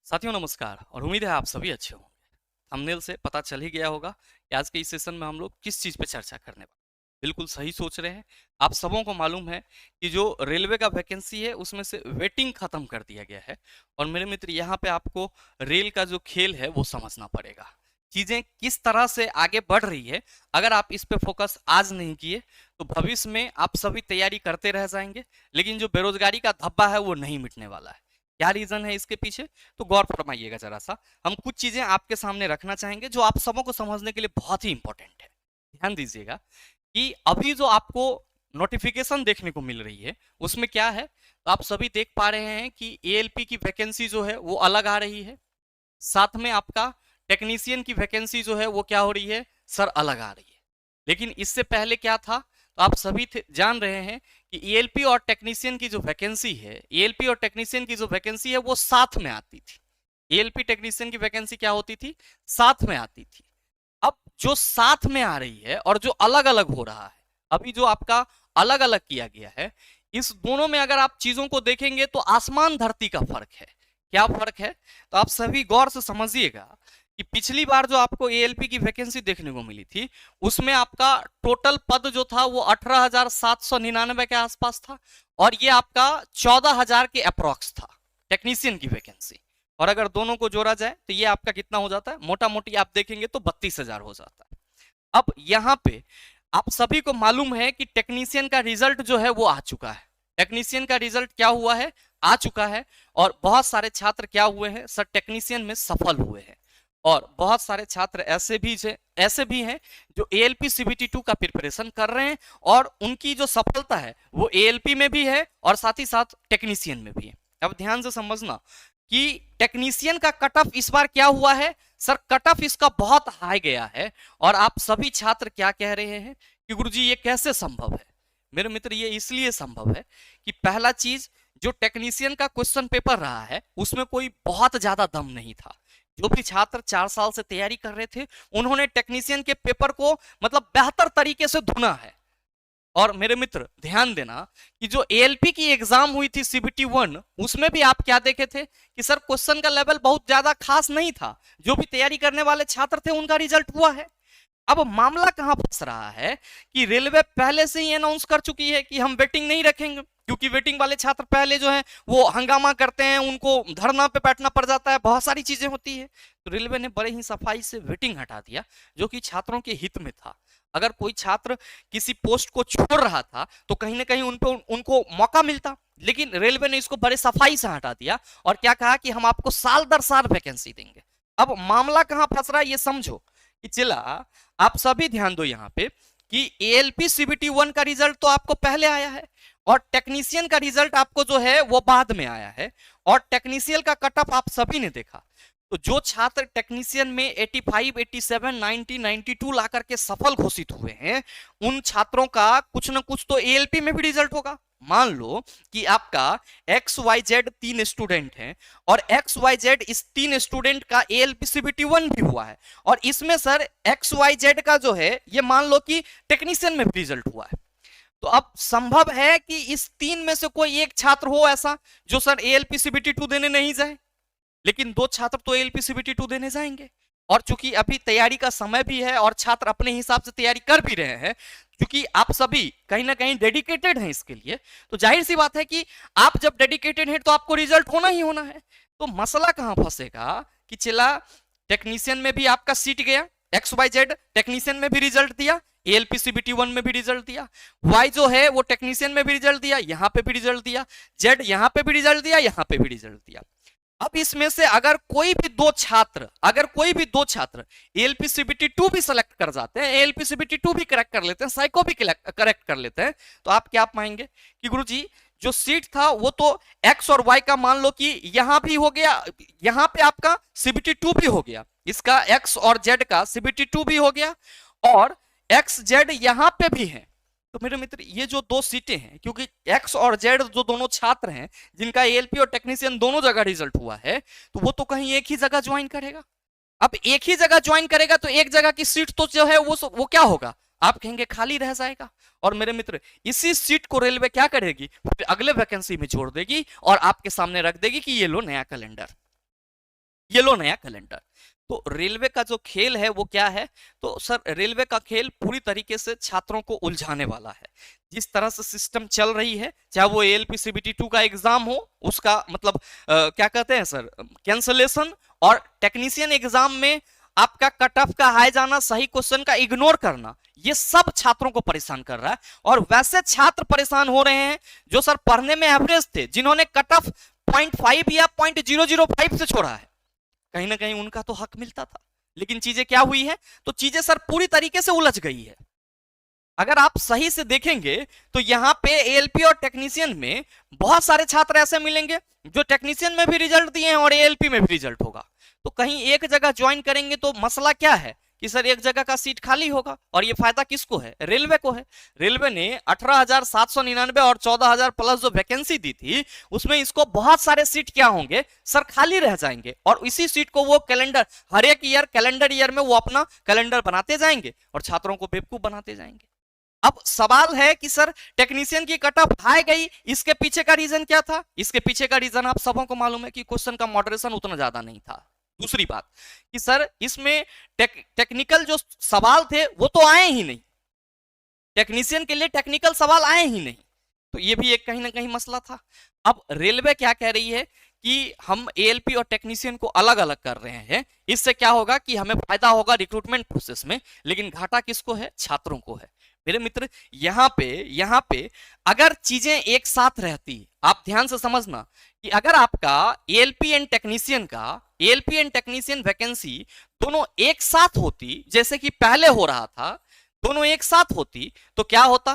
साथियों नमस्कार और उम्मीद है आप सभी अच्छे होंगे। थंबनेल से पता चल ही गया होगा कि आज के इस सेशन में हम लोग किस चीज़ पे चर्चा करने वाले हैं। बिल्कुल सही सोच रहे हैं। आप सबों को मालूम है कि जो रेलवे का वैकेंसी है उसमें से वेटिंग खत्म कर दिया गया है और मेरे मित्र यहाँ पे आपको रेल का जो खेल है वो समझना पड़ेगा। चीज़ें किस तरह से आगे बढ़ रही है, अगर आप इस पे फोकस आज नहीं किए तो भविष्य में आप सभी तैयारी करते रह जाएंगे, लेकिन जो बेरोजगारी का धब्बा है वो नहीं मिटने वाला है। क्या रीजन है इसके पीछे, तो गौर फरमाइएगा जरा सा। हम कुछ चीजें आपके सामने रखना चाहेंगे जो आप सबों को समझने के लिए बहुत ही इंपॉर्टेंट है। ध्यान दीजिएगा कि अभी जो आपको नोटिफिकेशन देखने को मिल रही है उसमें क्या है, तो आप सभी देख पा रहे हैं कि एएलपी की वैकेंसी जो है वो अलग आ रही है, साथ में आपका टेक्नीशियन की वैकेंसी जो है वो क्या हो रही है सर, अलग आ रही है। लेकिन इससे पहले क्या था, तो आप सभी जान रहे हैं कि ईएलपी और टेक्नीशियन की जो वैकेंसी है, ईएलपी और टेक्नीशियन की जो वैकेंसी है वो साथ में आती थी। ईएलपी टेक्नीशियन की वैकेंसी क्या होती थी, साथ में आती थी। अब जो साथ में आ रही है और जो अलग अलग हो रहा है, अभी जो आपका अलग अलग किया गया है, इस दोनों में अगर आप चीजों को देखेंगे तो आसमान धरती का फर्क है। क्या फर्क है, तो आप सभी गौर से समझिएगा कि पिछली बार जो आपको एएलपी की वैकेंसी देखने को मिली थी उसमें आपका टोटल पद जो था वो 18,799 के आसपास था और ये आपका 14,000 के अप्रोक्स था टेक्नीशियन की वैकेंसी। और अगर दोनों को जोड़ा जाए तो ये आपका कितना हो जाता है, मोटा मोटी आप देखेंगे तो 32,000 हो जाता है। अब यहाँ पे आप सभी को मालूम है कि टेक्नीशियन का रिजल्ट जो है वो आ चुका है। टेक्नीशियन का रिजल्ट क्या हुआ है, आ चुका है। और बहुत सारे छात्र क्या हुए हैं सर, टेक्नीशियन में सफल हुए हैं। और बहुत सारे छात्र ऐसे भी हैं जो एएलपी सीबीटी 2 का प्रिपरेशन कर रहे हैं और उनकी जो सफलता है वो एएलपी में भी है और साथ ही साथ टेक्नीशियन में भी है। अब ध्यान से समझना कि टेक्नीशियन का कट ऑफ इस बार क्या हुआ है सर, कट ऑफ इसका बहुत हाई गया है। और आप सभी छात्र क्या कह रहे हैं कि गुरुजी ये कैसे संभव है। मेरे मित्र ये इसलिए संभव है कि पहला चीज, जो टेक्नीशियन का क्वेश्चन पेपर रहा है उसमें कोई बहुत ज्यादा दम नहीं था। जो भी छात्र 4 साल से तैयारी कर रहे थे उन्होंने टेक्नीशियन के पेपर को मतलब बेहतर तरीके से धुना है। और मेरे मित्र ध्यान देना कि जो एएलपी की एग्जाम हुई थी सीबीटी 1, उसमें भी आप क्या देखे थे कि सर क्वेश्चन का लेवल बहुत ज्यादा खास नहीं था। जो भी तैयारी करने वाले छात्र थे उनका रिजल्ट हुआ है। अब मामला कहां फंस रहा है कि रेलवे पहले से ही अनाउंस कर चुकी है कि हम वेटिंग नहीं रखेंगे, क्योंकि वेटिंग वाले छात्र पहले जो है वो हंगामा करते हैं, उनको धरना पे बैठना पड़ जाता है, बहुत सारी चीजें होती है। तो रेलवे ने बड़े ही सफाई से वेटिंग हटा दिया, जो कि छात्रों के हित में था। अगर कोई छात्र किसी पोस्ट को छोड़ रहा था तो कहीं ना कहीं उनको मौका मिलता, लेकिन रेलवे ने इसको बड़े सफाई से हटा दिया और क्या कहा कि हम आपको साल दर साल वैकेंसी देंगे। अब मामला कहां फंस रहा है ये समझो कि चला, आप सभी ध्यान दो यहाँ पे कि एएलपी सीबीटी 1 का रिजल्ट तो आपको पहले आया है और टेक्नीशियन का रिजल्ट आपको जो है वो बाद में आया है। और टेक्नीशियन का कट ऑफ आप सभी ने देखा, तो जो छात्र टेक्नीशियन में 85, 87, 90, 92 ला करके सफल घोषित हुए हैं, उन छात्रों का कुछ ना कुछ तो एएलपी में भी रिजल्ट होगा। मान लो कि आपका एक्स वाई जेड 3 स्टूडेंट हैं और एक्स वाई जेड इस 3 स्टूडेंट का एएलपी सीबीटी 1 भी हुआ है और इसमें सर एक्स वाई जेड का जो है ये मान लो कि टेक्नीशियन में भी रिजल्ट हुआ है। तो अब संभव है कि इस 3 में से कोई एक छात्र हो ऐसा जो सर एएलपी सीबीटी 2 देने नहीं जाए, लेकिन 2 छात्र तो एएलपी सीबीटी 2 देने जाएंगे। और चूंकि अभी तैयारी का समय भी है और छात्र अपने हिसाब से तैयारी कर भी रहे हैं, क्योंकि आप सभी कहीं ना कहीं डेडिकेटेड हैं इसके लिए, तो जाहिर सी बात है कि आप जब डेडिकेटेड हैं तो आपको रिजल्ट होना ही होना है। तो मसला कहां फंसेगा कि चला टेक्नीशियन में भी आपका सीट गया, एक्स वाई जेड टेक्नीशियन में भी रिजल्ट दिया, एएलपी सीबीटी 1 में भी रिजल्ट दिया, वाई जो है वो टेक्नीशियन में भी रिजल्ट दिया, यहां पे भी रिजल्ट दिया, जेड यहां पे भी रिजल्ट दिया, यहां पे भी रिजल्ट दिया। अब इसमें से अगर कोई भी दो छात्र एएलपी सीबीटी 2 भी सेलेक्ट कर जाते हैं, एएलपी सीबीटी 2 भी करेक्ट कर लेते हैं, साइको भी करेक्ट कर लेते हैं, तो आप क्या पाएंगे कि गुरुजी जो सीट था वो तो एक्स और वाई का मान लो कि यहां भी हो गया, यहां पे आपका सीबीटी 2 भी हो गया, इसका एक्स और जेड का सीबीटी 2 भी हो गया और एक्स जेड यहां पे भी है। तो मेरे मित्र ये जो 2 सीटें हैं, क्योंकि एक्स और जेड जो दोनों छात्र हैं जिनका एएलपी और टेक्नीशियन दोनों जगह रिजल्ट हुआ है, तो वो तो कहीं एक ही जगह ज्वाइन करेगा। अब एक ही जगह ज्वाइन करेगा तो एक जगह की सीट तो जो है वो क्या होगा, आप कहेंगे खाली रह जाएगा। और मेरे मित्र इसी सीट को रेलवे क्या करेगी, अगले वैकेंसी में जोड़ देगी और आपके सामने रख देगी कि ये लो नया कैलेंडर। ये लो नया कैलेंडर। तो रेलवे का जो खेल है वो क्या है? तो सर रेलवे का खेल पूरी तरीके से छात्रों को उलझाने वाला है। जिस तरह से सिस्टम चल रही है, चाहे वो एएलपी सीबीटी 2 का एग्जाम हो, उसका मतलब क्या कहते हैं सर, कैंसलेशन, और टेक्नीशियन एग्जाम में आपका कट ऑफ का हाई जाना, सही क्वेश्चन का इग्नोर करना, ये सब छात्रों को परेशान कर रहा है। और वैसे छात्र परेशान हो रहे हैं जो सर पढ़ने में एवरेज थे, जिन्होंने कट ऑफ 0.5 या 0.005 से छोड़ा है, कहीं ना कहीं उनका तो हक मिलता था। लेकिन चीजें क्या हुई है? तो चीजें सर पूरी तरीके से उलझ गई है। अगर आप सही से देखेंगे तो यहाँ पे एएलपी और टेक्नीशियन में बहुत सारे छात्र ऐसे मिलेंगे जो टेक्नीशियन में भी रिजल्ट दिए हैं और एएलपी में भी रिजल्ट होगा। तो कहीं एक जगह ज्वाइन करेंगे तो मसला क्या है कि सर एक जगह का सीट खाली होगा, और ये फायदा किसको है? रेलवे को है। रेलवे ने 18,799 और 14,000 प्लस जो वैकेंसी दी थी, उसमें इसको बहुत सारे सीट क्या होंगे सर, खाली रह जाएंगे, और इसी सीट को वो कैलेंडर, हर एक ईयर कैलेंडर ईयर में वो अपना कैलेंडर बनाते जाएंगे और छात्रों को बेवकूफ बनाते जाएंगे। अब सवाल है कि सर टेक्नीशियन की कट ऑफ हाई गई, इसके पीछे का रीजन क्या था? इसके पीछे का रीजन आप सबों को मालूम है कि क्वेश्चन का मॉडरेशन उतना ज्यादा नहीं था। दूसरी बात कि सर इसमें टेक्निकल जो सवाल थे वो तो आए ही नहीं, टेक्नीशियन के लिए टेक्निकल सवाल आए ही नहीं, तो ये भी एक कहीं ना कहीं मसला था। अब रेलवे क्या कह रही है कि हम एएलपी और टेक्नीशियन को अलग अलग कर रहे हैं, इससे क्या होगा कि हमें फायदा होगा रिक्रूटमेंट प्रोसेस में, लेकिन घाटा किसको है? छात्रों को है। मेरे मित्र यहाँ पे अगर चीजें एक साथ रहती, आप ध्यान से समझना कि अगर आपका एएलपी एंड टेक्नीशियन वैकेंसी दोनों एक साथ होती, जैसे कि पहले हो रहा था, दोनों एक साथ होती, तो क्या होता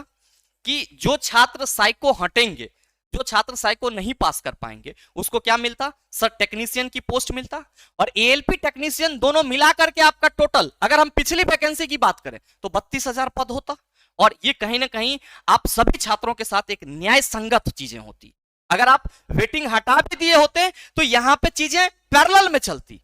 कि जो छात्र साइको हटेंगे, जो छात्र साइको नहीं पास कर पाएंगे, उसको क्या मिलता सर? टेक्नीशियन की पोस्ट मिलता। और एएलपी टेक्नीशियन दोनों मिला करके आपका टोटल, अगर हम पिछली वैकेंसी की बात करें तो 32,000 पद होता। और ये कहीं ना कहीं आप सभी छात्रों के साथ एक न्याय संगत चीजें होती। अगर आप वेटिंग हटा भी दिए होते तो यहां पे चीजें पैरेलल में चलती,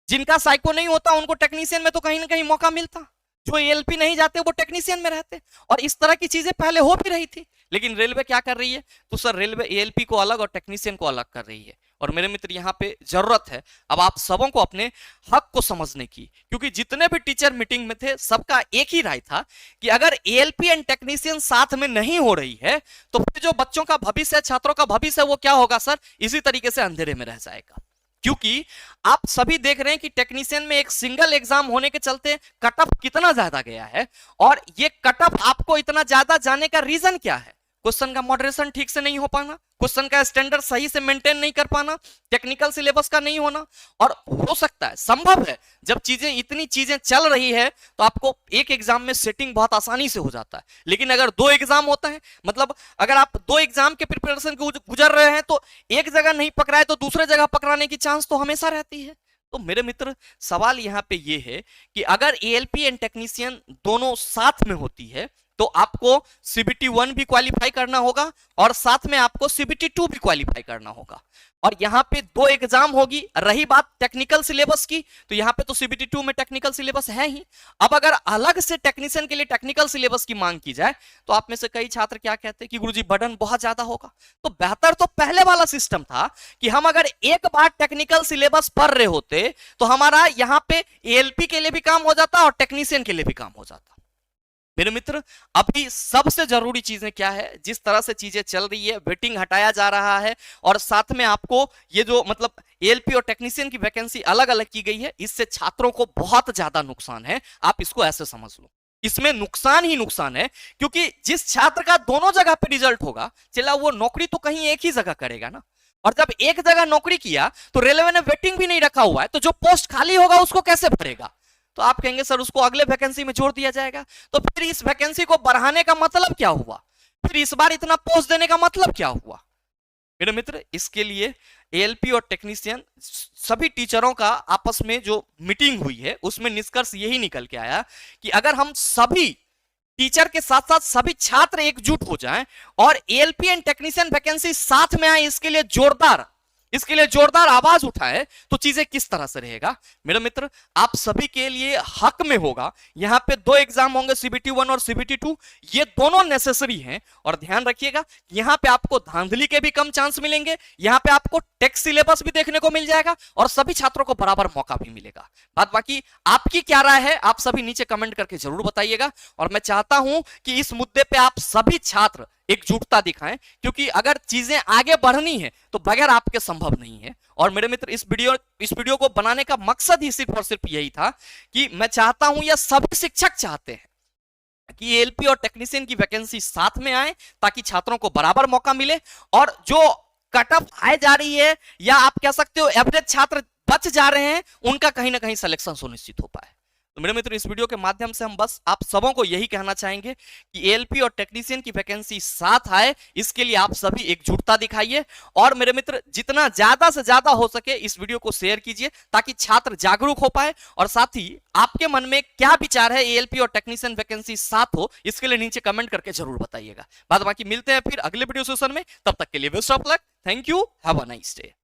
जिनका साइको नहीं होता उनको टेक्नीशियन में तो कहीं ना कहीं मौका मिलता, जो एएलपी नहीं जाते वो टेक्नीशियन में रहते, और इस तरह की चीजें पहले हो भी रही थी। लेकिन रेलवे क्या कर रही है? तो सर रेलवे एएलपी को अलग और टेक्नीशियन को अलग कर रही है। और मेरे मित्र यहाँ पे जरूरत है अब आप सबों को अपने हक को समझने की, क्योंकि जितने भी टीचर मीटिंग में थे सबका एक ही राय था कि अगर एएलपी एंड टेक्नीशियन साथ में नहीं हो रही है तो फिर जो बच्चों का भविष्य है, छात्रों का भविष्य है, वो क्या होगा सर? इसी तरीके से अंधेरे में रह जाएगा। क्योंकि आप सभी देख रहे हैं कि टेक्नीशियन में एक सिंगल एग्जाम होने के चलते कट ऑफ कितना ज्यादा गया है, और ये कट ऑफ आपको इतना ज्यादा जाने का रीजन क्या है? क्वेश्चन का मॉडरेशन ठीक से नहीं हो पाना, क्वेश्चन का स्टैंडर्ड सही से मेंटेन नहीं कर पाना, टेक्निकल सिलेबस का नहीं होना। और हो सकता है, संभव है, जब इतनी चीजें चल रही है तो आपको एक एग्जाम में सेटिंग बहुत आसानी से हो जाता है। लेकिन अगर दो एग्जाम होता है, मतलब अगर आप दो एग्जाम के प्रिपरेशन गुजर रहे हैं तो एक जगह नहीं पकड़ाए तो दूसरे जगह पकड़ाने की चांस तो हमेशा रहती है। तो मेरे मित्र सवाल यहाँ पे ये है कि अगर एएलपी एंड टेक्नीशियन दोनों साथ में होती है तो आपको सीबीटी 1 भी क्वालिफाई करना होगा और साथ में आपको सीबीटी 2 भी क्वालिफाई करना होगा। और यहाँ पे दो एग्जाम होगी। रही बात टेक्निकल सिलेबस की, तो यहाँ पे तो सीबीटी 2 में टेक्निकल सिलेबस है ही। अब अगर अलग से टेक्नीशियन के लिए टेक्निकल सिलेबस की मांग की जाए तो आप में से कई छात्र क्या कहते हैं कि गुरुजी बर्डन बहुत ज्यादा होगा। तो बेहतर तो पहले वाला सिस्टम था कि हम अगर एक बार टेक्निकल सिलेबस पढ़ रहे होते तो हमारा यहाँ पे एएलपी के लिए भी काम हो जाता और टेक्नीशियन के लिए भी काम हो जाता। मेरे मित्र अभी सबसे जरूरी चीजें क्या है? जिस तरह से चीजें चल रही है, वेटिंग हटाया जा रहा है और साथ में आपको ये जो मतलब एएलपी और टेक्नीशियन की वैकेंसी अलग अलग की गई है, इससे छात्रों को बहुत ज्यादा नुकसान है। आप इसको ऐसे समझ लो, इसमें नुकसान ही नुकसान है। क्योंकि जिस छात्र का दोनों जगह पे रिजल्ट होगा, चला वो नौकरी तो कहीं एक ही जगह करेगा ना। और जब एक जगह नौकरी किया तो रेलवे ने वेटिंग भी नहीं रखा हुआ है, तो जो पोस्ट खाली होगा उसको कैसे भरेगा? तो आप कहेंगे सर उसको अगले वैकेंसी में जोड़ दिया जाएगा। तो फिर इस वैकेंसी को बढ़ाने का मतलब क्या हुआ? फिर इस बार इतना पोस्ट देने का मतलब क्या हुआ? मेरे मित्र इसके लिए एएलपी और टेक्नीशियन सभी टीचरों का आपस में जो मीटिंग हुई है उसमें निष्कर्ष यही निकल के आया कि अगर हम सभी टीचर के साथ साथ सभी छात्र एकजुट हो जाएं और एएलपी एंड टेक्नीशियन वैकेंसी साथ में आए, इसके लिए जोरदार इसके लिए जोरदार आवाज उठाए तो चीजें किस तरह से रहेगा। मेरे मित्र, आप सभी के लिए हक में होगा, यहां पे 2 एग्जाम होंगे, सीबीटी 1 और सीबीटी 2, ये दोनों नेसेसरी हैं। और ध्यान रखिएगा, यहां पे आपको धांधली के भी कम चांस मिलेंगे, यहां पे आपको टेक्स्ट सिलेबस भी देखने को मिल जाएगा और सभी छात्रों को बराबर मौका भी मिलेगा। बात बाकी आपकी क्या राय है, आप सभी नीचे कमेंट करके जरूर बताइएगा। और मैं चाहता हूं कि इस मुद्दे पे आप सभी छात्र एकजुटता दिखाएं, क्योंकि अगर चीजें आगे बढ़नी है तो बगैर आपके संभव नहीं है। और मेरे मित्र, इस वीडियो को बनाने का मकसद ही सिर्फ और सिर्फ यही था कि मैं चाहता हूं, या सभी शिक्षक चाहते हैं कि एएलपी और टेक्नीशियन की वैकेंसी साथ में आए, ताकि छात्रों को बराबर मौका मिले। और जो कट ऑफ आए जा रही है, या आप कह सकते हो एवरेज छात्र बच जा रहे हैं, उनका कहीं ना कहीं सिलेक्शन सुनिश्चित हो पाए। तो मेरे मित्र, इस वीडियो के माध्यम से हम बस आप सबों को यही कहना चाहेंगे कि एएलपी और टेक्नीशियन की वैकेंसी साथ आए, इसके लिए आप सभी एकजुटता दिखाइए। और मेरे मित्र, जितना ज्यादा से ज्यादा हो सके इस वीडियो को शेयर कीजिए, ताकि छात्र जागरूक हो पाए। और साथ ही आपके मन में क्या विचार है, एएलपी और टेक्नीशियन वैकेंसी साथ हो, इसके लिए नीचे कमेंट करके जरूर बताइएगा। बाद बाकी मिलते हैं फिर अगले वीडियो सेशन में, तब तक के लिए best of luck. Thank you, have a nice day.